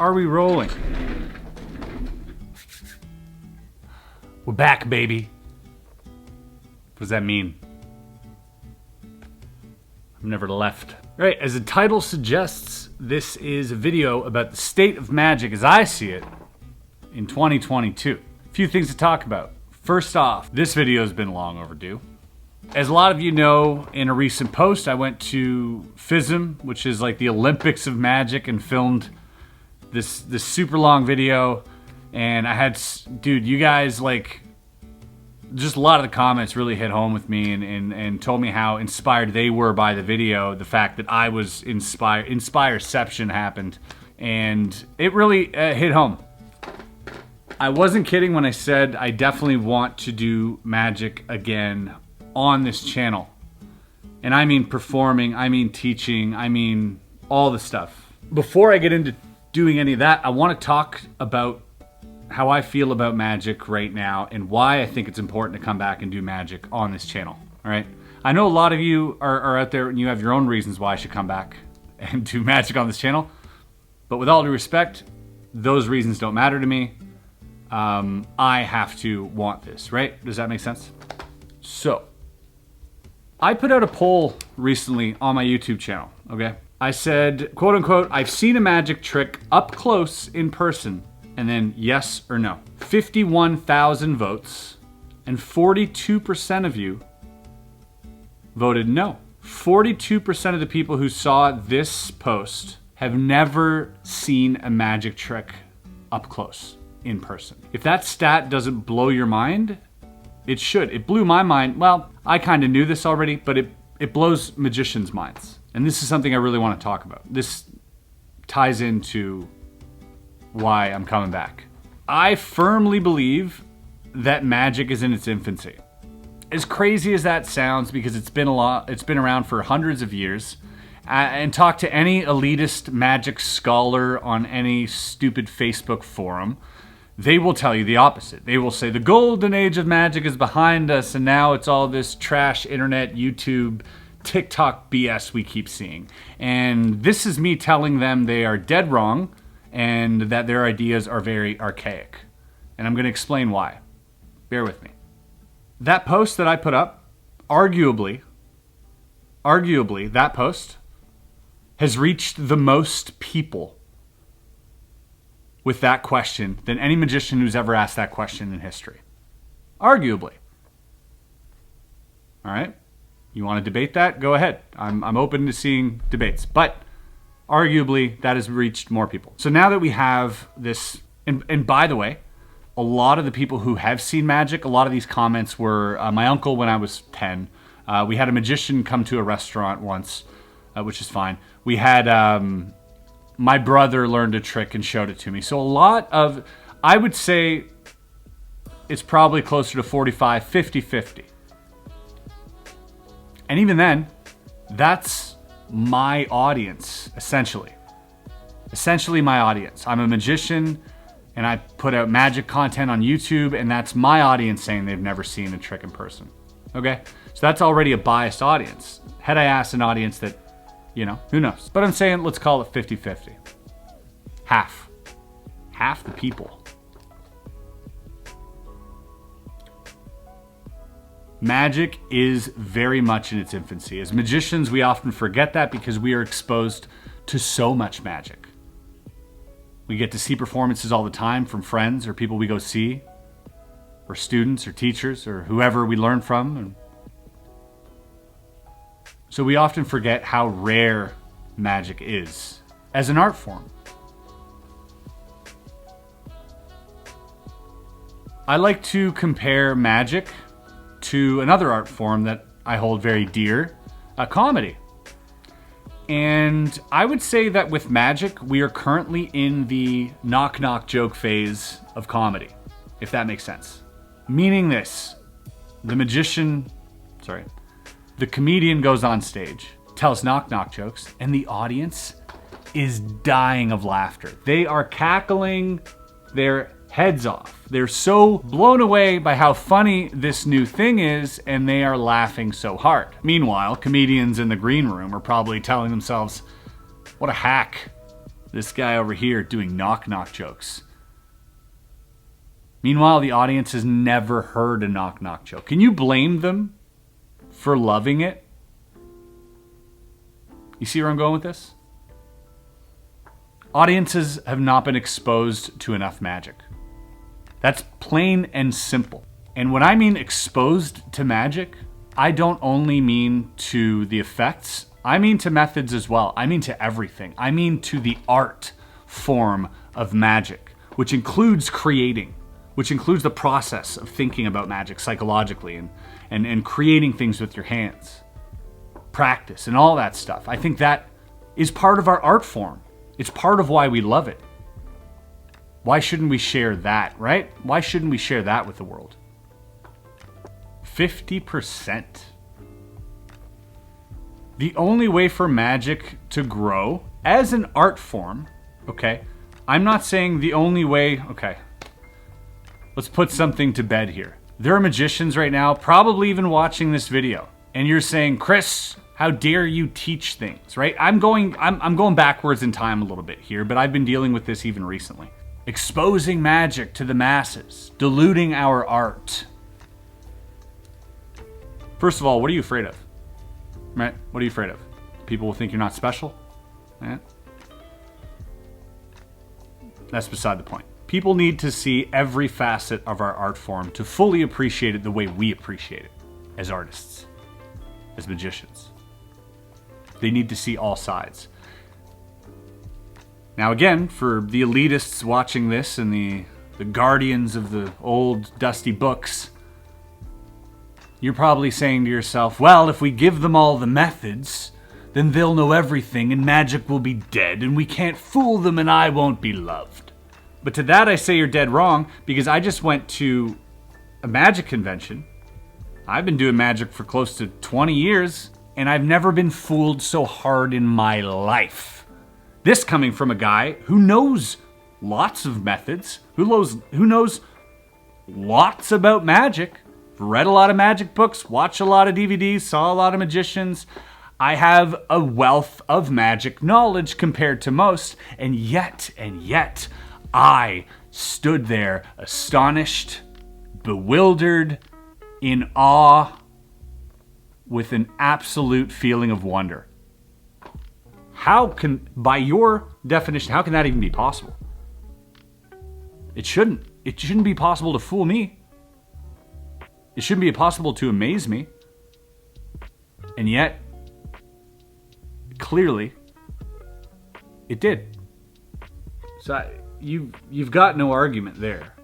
Are we rolling? We're back, baby. What does that mean? I've never left. All right, as the title suggests, this is a video about the state of magic as I see it in 2022. A few things to talk about. First off, this video has been long overdue. As a lot of you know, in a recent post, I went to FISM, which is like the Olympics of magic, and filmed this super long video. And I had, dude, you guys, like, just a lot of the comments really hit home with me and told me how inspired they were by the video. The fact that I was inspired, Inspireception happened, and it really hit home. I wasn't kidding when I said I definitely want to do magic again on this channel. And I mean performing, I mean teaching, I mean all the stuff. Before I get into doing any of that, I want to talk about how I feel about magic right now and why I think it's important to come back and do magic on this channel, all right? I know a lot of you are out there and you have your own reasons why I should come back and do magic on this channel, but with all due respect, those reasons don't matter to me. I have to want this, right? Does that make sense? So, I put out a poll recently on my YouTube channel, okay? I said, quote unquote, I've seen a magic trick up close in person, and then yes or no. 51,000 votes, and 42% of you voted no. 42% of the people who saw this post have never seen a magic trick up close in person. If that stat doesn't blow your mind, it should. It blew my mind. Well, I kind of knew this already, but it blows magicians' minds. And this is something I really want to talk about. This ties into why I'm coming back. I firmly believe that magic is in its infancy. As crazy as that sounds, because it's been around for hundreds of years, and talk to any elitist magic scholar on any stupid Facebook forum, they will tell you the opposite. They will say the golden age of magic is behind us and now it's all this trash internet, YouTube, TikTok BS we keep seeing. And this is me telling them they are dead wrong and that their ideas are very archaic. And I'm going to explain why. Bear with me. That post that I put up, arguably, that post has reached the most people with that question than any magician who's ever asked that question in history. Arguably. All right? You want to debate that? Go ahead. I'm open to seeing debates. But arguably, that has reached more people. So now that we have this, and by the way, a lot of the people who have seen magic, a lot of these comments were my uncle when I was 10. We had a magician come to a restaurant once, which is fine. We had my brother learned a trick and showed it to me. So a lot of, I would say it's probably closer to 45, 50-50. And even then, that's my audience, essentially. Essentially my audience. I'm a magician and I put out magic content on YouTube, and that's my audience saying they've never seen a trick in person. Okay? So that's already a biased audience. Had I asked an audience that, you know, who knows? But I'm saying let's call it 50-50. Half. Half the people. Magic is very much in its infancy. As magicians, we often forget that because we are exposed to so much magic. We get to see performances all the time from friends or people we go see, or students or teachers or whoever we learn from. And so we often forget how rare magic is as an art form. I like to compare magic to another art form that I hold very dear, comedy. And I would say that with magic, we are currently in the knock-knock joke phase of comedy, if that makes sense. Meaning this, the comedian goes on stage, tells knock-knock jokes, and the audience is dying of laughter. They are cackling their heads off. They're so blown away by how funny this new thing is, and they are laughing so hard. Meanwhile, comedians in the green room are probably telling themselves, what a hack. This guy over here doing knock-knock jokes. Meanwhile, the audience has never heard a knock-knock joke. Can you blame them for loving it? You see where I'm going with this? Audiences have not been exposed to enough magic. That's plain and simple. And when I mean exposed to magic, I don't only mean to the effects, I mean to methods as well. I mean to everything. I mean to the art form of magic, which includes creating, which includes the process of thinking about magic psychologically and creating things with your hands, practice and all that stuff. I think that is part of our art form. It's part of why we love it. Why shouldn't we share that, right? Why shouldn't we share that with the world? 50%. The only way for magic to grow as an art form, okay? I'm not saying the only way, okay. Let's put something to bed here. There are magicians right now, probably even watching this video, and you're saying, Chris, how dare you teach things, right? I'm going backwards in time a little bit here, but I've been dealing with this even recently. Exposing magic to the masses, diluting our art. First of all, what are you afraid of? Right? What are you afraid of? People will think you're not special? Right? That's beside the point. People need to see every facet of our art form to fully appreciate it the way we appreciate it as artists, as magicians. They need to see all sides. Now again, for the elitists watching this and the guardians of the old dusty books, you're probably saying to yourself, well, if we give them all the methods, then they'll know everything and magic will be dead and we can't fool them and I won't be loved. But to that I say you're dead wrong, because I just went to a magic convention. I've been doing magic for close to 20 years and I've never been fooled so hard in my life. This coming from a guy who knows lots of methods, who knows lots about magic, read a lot of magic books, watched a lot of DVDs, saw a lot of magicians. I have a wealth of magic knowledge compared to most, and yet, I stood there astonished, bewildered, in awe, with an absolute feeling of wonder. How can, by your definition, how can that even be possible? It shouldn't. It shouldn't be possible to fool me. It shouldn't be possible to amaze me. And yet, clearly, it did. So you've got no argument there.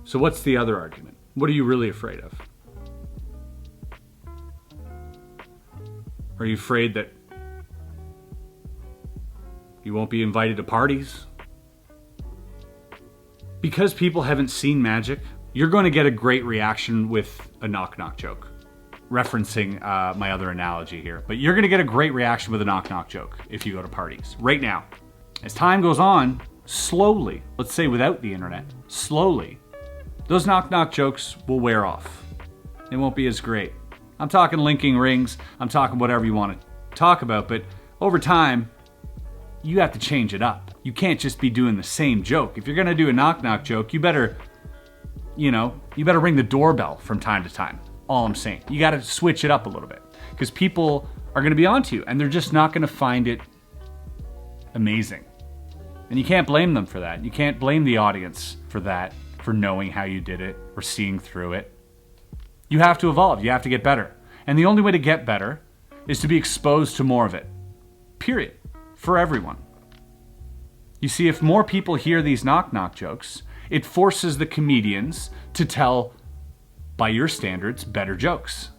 So what's the other argument? What are you really afraid of? Are you afraid that you won't be invited to parties? Because people haven't seen magic, you're going to get a great reaction with a knock-knock joke. Referencing my other analogy here. But you're going to get a great reaction with a knock-knock joke if you go to parties. Right now. As time goes on, slowly, let's say without the internet, slowly, those knock-knock jokes will wear off. They won't be as great. I'm talking linking rings, I'm talking whatever you want to talk about, but over time, you have to change it up. You can't just be doing the same joke. If you're going to do a knock-knock joke, you better ring the doorbell from time to time. All I'm saying. You got to switch it up a little bit because people are going to be onto you and they're just not going to find it amazing. And you can't blame them for that. You can't blame the audience for that, for knowing how you did it or seeing through it. You have to evolve. You have to get better. And the only way to get better is to be exposed to more of it. Period. For everyone. You see, if more people hear these knock-knock jokes, it forces the comedians to tell, by your standards, better jokes.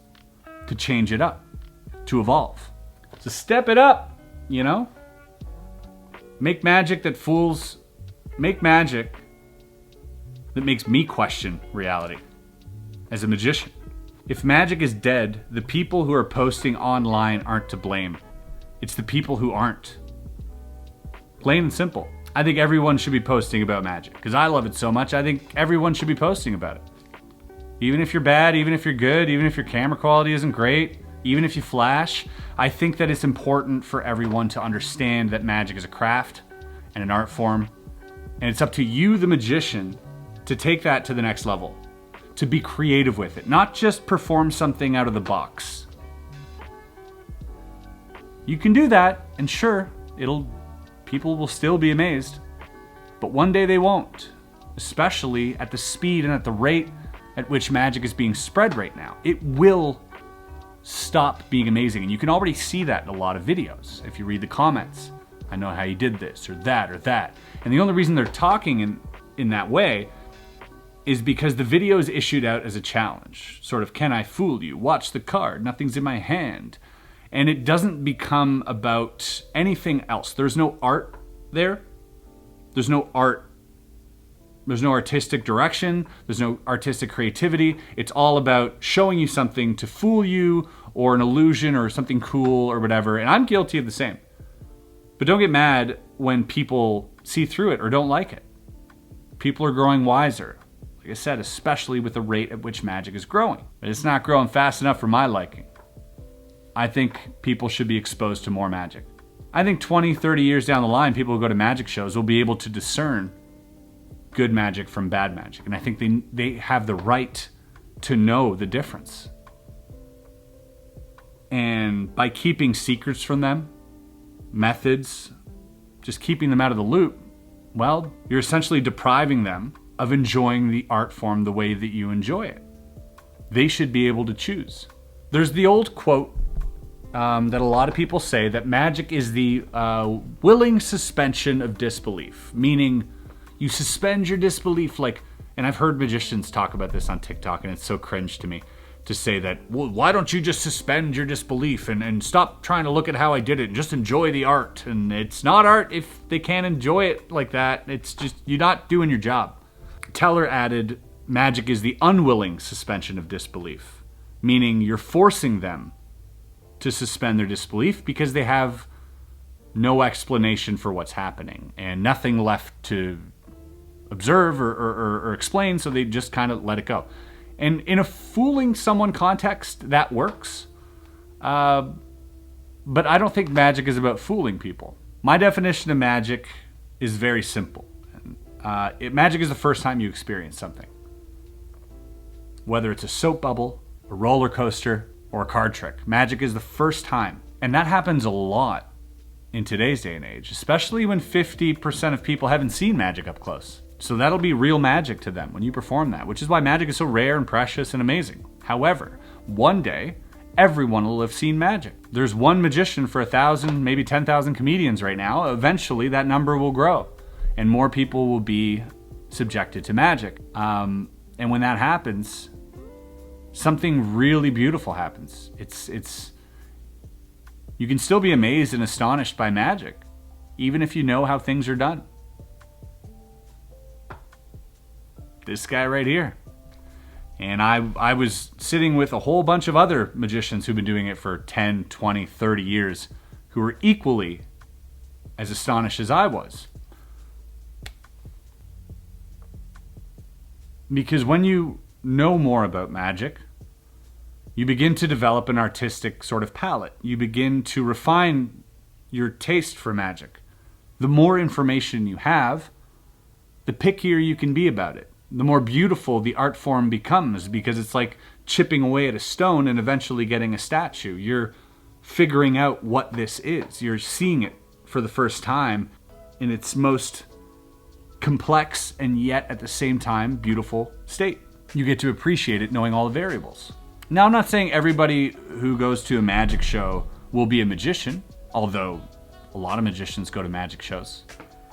To change it up. To evolve. To step it up, you know? Make magic that fools. Make magic that makes me question reality. As a magician. If magic is dead, the people who are posting online aren't to blame. It's the people who aren't. Plain and simple. I think everyone should be posting about magic because I love it so much. I think everyone should be posting about it. Even if you're bad, even if you're good, even if your camera quality isn't great, even if you flash, I think that it's important for everyone to understand that magic is a craft and an art form. And it's up to you, the magician, to take that to the next level, to be creative with it, not just perform something out of the box. You can do that, and sure, people will still be amazed, but one day they won't, especially at the speed and at the rate at which magic is being spread right now. It will stop being amazing, and you can already see that in a lot of videos. If you read the comments, I know how you did this or that or that. And the only reason they're talking in that way is because the video is issued out as a challenge. Sort of, can I fool you? Watch the card, nothing's in my hand. And it doesn't become about anything else. There's no art there. There's no art. There's no artistic direction. There's no artistic creativity. It's all about showing you something to fool you, or an illusion or something cool or whatever. And I'm guilty of the same. But don't get mad when people see through it or don't like it. People are growing wiser. Like I said, especially with the rate at which magic is growing. But it's not growing fast enough for my liking. I think people should be exposed to more magic. I think 20, 30 years down the line, people who go to magic shows will be able to discern good magic from bad magic. And I think they have the right to know the difference. And by keeping secrets from them, methods, just keeping them out of the loop, well, you're essentially depriving them of enjoying the art form the way that you enjoy it. They should be able to choose. There's the old quote that a lot of people say, that magic is the willing suspension of disbelief, meaning you suspend your disbelief, like, and I've heard magicians talk about this on TikTok, and it's so cringe to me to say that, well, why don't you just suspend your disbelief and stop trying to look at how I did it and just enjoy the art? And it's not art if they can't enjoy it like that. It's just, you're not doing your job. Teller added, magic is the unwilling suspension of disbelief, meaning you're forcing them to suspend their disbelief because they have no explanation for what's happening and nothing left to observe or explain, so they just kind of let it go. And in a fooling someone context, that works. But I don't think magic is about fooling people. My definition of magic is very simple. Magic is the first time you experience something. Whether it's a soap bubble, a roller coaster, or a card trick. Magic is the first time. And that happens a lot in today's day and age, especially when 50% of people haven't seen magic up close. So that'll be real magic to them when you perform that, which is why magic is so rare and precious and amazing. However, one day, everyone will have seen magic. There's one magician for 1,000, maybe 10,000 comedians right now. Eventually, that number will grow, and more people will be subjected to magic. And when that happens, something really beautiful happens. You can still be amazed and astonished by magic, even if you know how things are done. This guy right here. And I was sitting with a whole bunch of other magicians who've been doing it for 10, 20, 30 years, who were equally as astonished as I was. Because when you know more about magic, you begin to develop an artistic sort of palette. You begin to refine your taste for magic. The more information you have, the pickier you can be about it. The more beautiful the art form becomes, because it's like chipping away at a stone and eventually getting a statue. You're figuring out what this is. You're seeing it for the first time in its most complex and yet at the same time beautiful state. You get to appreciate it knowing all the variables. Now, I'm not saying everybody who goes to a magic show will be a magician, although a lot of magicians go to magic shows,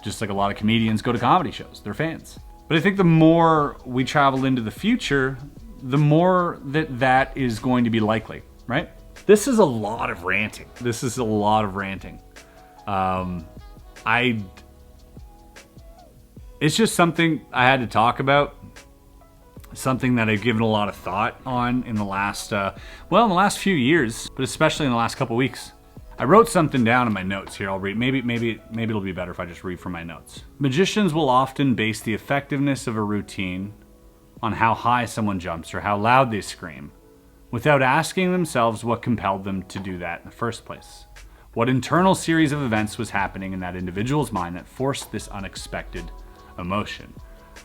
just like a lot of comedians go to comedy shows. They're fans. But I think the more we travel into the future, the more that is going to be likely, right? This is a lot of ranting. It's just something I had to talk about. Something that I've given a lot of thought on in the last few years, but especially in the last couple weeks. I wrote something down in my notes here. I'll read. Maybe it'll be better if I just read from my notes. Magicians will often base the effectiveness of a routine on how high someone jumps or how loud they scream, without asking themselves what compelled them to do that in the first place. What internal series of events was happening in that individual's mind that forced this unexpected emotion?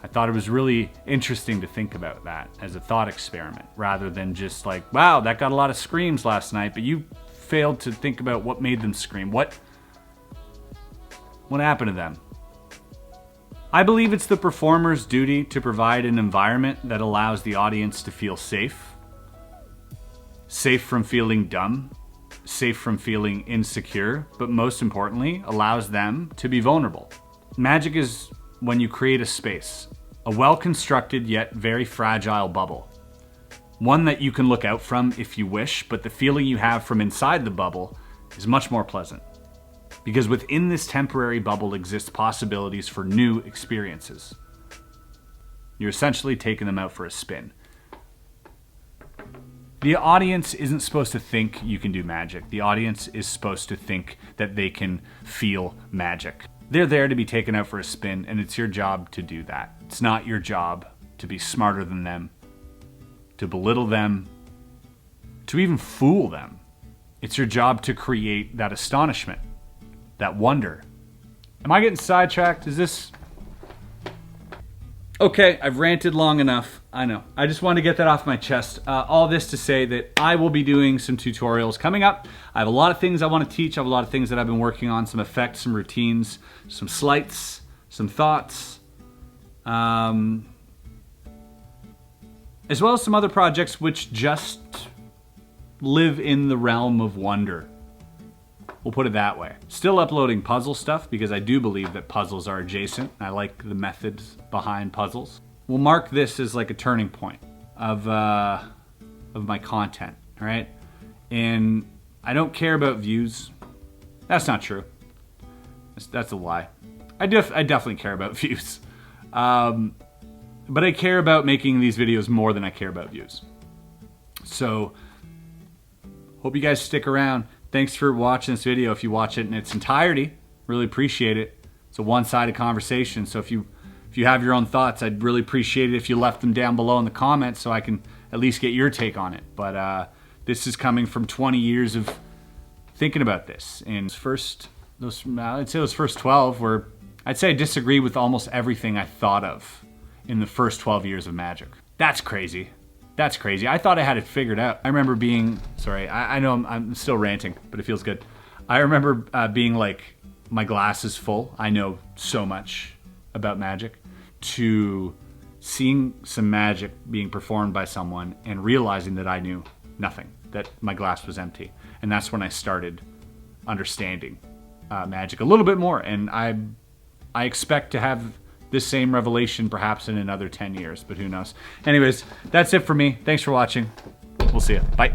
I thought it was really interesting to think about that as a thought experiment, rather than just like, wow, that got a lot of screams last night, but you failed to think about what made them scream. What happened to them? I believe it's the performer's duty to provide an environment that allows the audience to feel safe. Safe from feeling dumb, safe from feeling insecure, but most importantly, allows them to be vulnerable. Magic is when you create a space, a well-constructed yet very fragile bubble. One that you can look out from if you wish, but the feeling you have from inside the bubble is much more pleasant. Because within this temporary bubble exists possibilities for new experiences. You're essentially taking them out for a spin. The audience isn't supposed to think you can do magic. The audience is supposed to think that they can feel magic. They're there to be taken out for a spin, and it's your job to do that. It's not your job to be smarter than them, to belittle them, to even fool them. It's your job to create that astonishment, that wonder. Am I getting sidetracked? Is this... Okay, I've ranted long enough. I know. I just wanted to get that off my chest. All this to say that I will be doing some tutorials coming up. I have a lot of things I want to teach. I have a lot of things that I've been working on, some effects, some routines, some sleights, some thoughts, as well as some other projects which just live in the realm of wonder. We'll put it that way. Still uploading puzzle stuff because I do believe that puzzles are adjacent. I like the methods behind puzzles. We'll mark this as like a turning point of my content, all right? And I don't care about views. That's not true. That's a lie. I definitely care about views. But I care about making these videos more than I care about views. So, hope you guys stick around. Thanks for watching this video. If you watch it in its entirety, really appreciate it. It's a one-sided conversation, so if you have your own thoughts, I'd really appreciate it if you left them down below in the comments so I can at least get your take on it. But this is coming from 20 years of thinking about this. And I'd say those first 12 were, I'd say I disagree with almost everything I thought of in the first 12 years of Magic. That's crazy. That's crazy. I thought I had it figured out. I remember being, sorry, I know I'm still ranting, but it feels good. I remember being like, my glass is full. I know so much about magic, to seeing some magic being performed by someone and realizing that I knew nothing, that my glass was empty. And that's when I started understanding magic a little bit more. And I expect to have this same revelation perhaps in another 10 years, but who knows. Anyways, that's it for me. Thanks for watching. We'll see you. Bye.